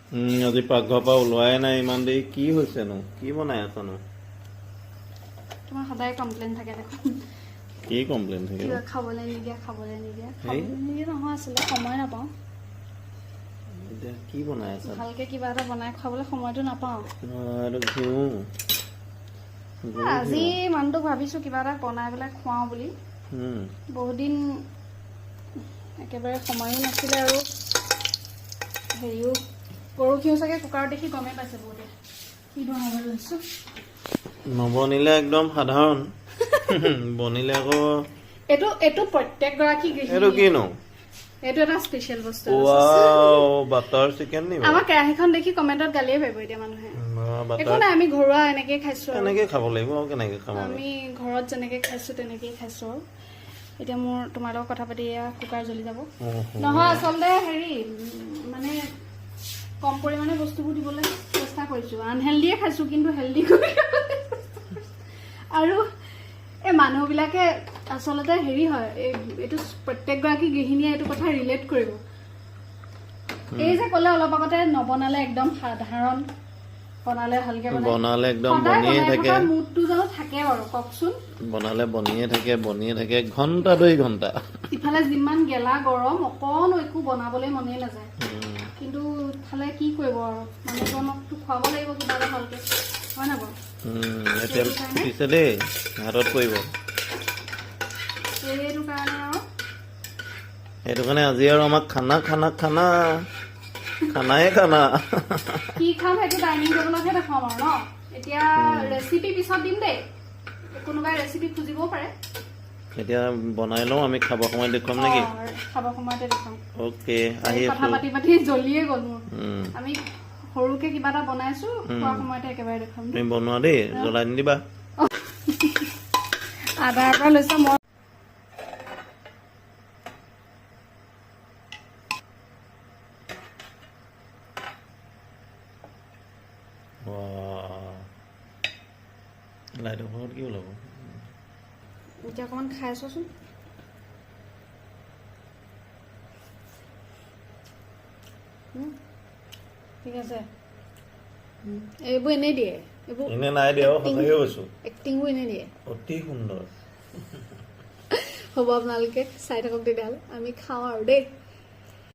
আজি পাকঘৰৰ পৰা ওলোৱাই নাই ইমান দেৰি কি হৈছেনো কি বনাই আছানো তোমাৰ সদায় কমপ্লেইন থাকে দেখোন কি কমপ্লেইন থাকে কিবা খাবলৈ নিদিয়া নহয় আছিলে সময় নাপাওঁ এতিয়া কি বনাই আছা ভালকে কিবা এটা বনাই খাবলৈ সময়টো নাপাওঁ আৰু ঘিউ আজি মানুহটোক ভাবিছোঁ কিবা এটা বনাই পেলাই খুৱাওঁ বুলি বহুত দিন একেবাৰে সময়ো নাছিলে আৰু হেৰিও পৰহিও চাগে কুকাৰত দেখি গমেই পাইছে বহুতে কি বনাবলৈ লৈছোঁ নবনিলে একদম সাধাৰণ বনিলে আকৌ এইটো প্ৰত্যেকগৰাকী এইটো কিনো এইটো এটা স্পেচিয়েল বস্তু ৱাও বাটাৰ চিকেন নি আমাৰ কেৰাহীখন দেখি কমেণ্টত গালিয়ে পাৰিব এতিয়া মানুহে একো নাই আমি ঘৰুৱা এনেকেই খাইছোঁ এনেকে খাব লাগিব আৰু কেনেকে খাম আমি ঘৰত যেনেকে খাইছোঁ তেনেকেই খাইছোঁ আৰু এতিয়া মোৰ তোমাৰ লগত কথা পাতি এয়া কুকাৰ জ্বলি যাব নহয় আচলতে হেৰি মানে কম পৰিমাণে বস্তুবোৰ দিবলৈ চেষ্টা কৰিছোঁ আনহেল্ডিয়ে খাইছোঁ কিন্তু হেল্ডি কৰি আৰু এই মানুহবিলাকে আচলতে হেৰি হয় এইটো প্ৰত্যেকগৰাকী গৃহিণীয়ে এইটো কথা ৰিলেট কৰিব এই যে ক'লে অলপ আগতে নবনালে একদম সাধাৰণ বনালে ভালকে বনালে একদম বনিয়ে থাকে মুডটো জানো থাকে বাৰু কওকচোন বনালে বনিয়ে থাকে ঘণ্টা 2 ঘণ্টা ইফালে যিমান গেলা গৰম অকণো একো বনাবলৈ মনেই নাযায় কিন্তু ইফালে কি কৰিব আৰু মানুহজনকতো খুৱাব লাগিব কিবা এটা ভালকে হয় না বাৰু তেল পিছে দেই হাতত পৰিব সেইটো কাৰণে আজি আৰু আমাক খানা কি খাম সেইটো ডাইনিং টেবুলতহে দেখাম আৰু ন এতিয়া ৰেচিপি পিছত দিম দেই কোনোবাই ৰেচিপি খুজিবও পাৰে এতিয়া বনাই লওঁ আমি খাব সময়ত দেখুৱাম নেকি খাব সময়তে দেখাম অ'কে আহি কথা পাতি জ্বলিয়ে গ'ল মোৰ আমি সৰুকে কিবা এটা বনাইছো খোৱা সময়তে একেবাৰে দেখাম তুমি বনোৱা দেই জ্বলাই নিদিবা আদাৰ পৰা লৈছো মই লাইটৰ ঘৰত কি ওলাব এতিয়া অকণমান খাই আছোচোন ঠিক আছে এইবোৰ এনেই দিয়ে এইবোৰ এনে নাই দিয়া সঁচাকে কৈছো এক্টিংবোৰ এনেই দিয়ে অতি সুন্দৰ হ'ব আপোনালোকে চাই থাকক তেতিয়াহ'লে আমি খাওঁ আৰু দেই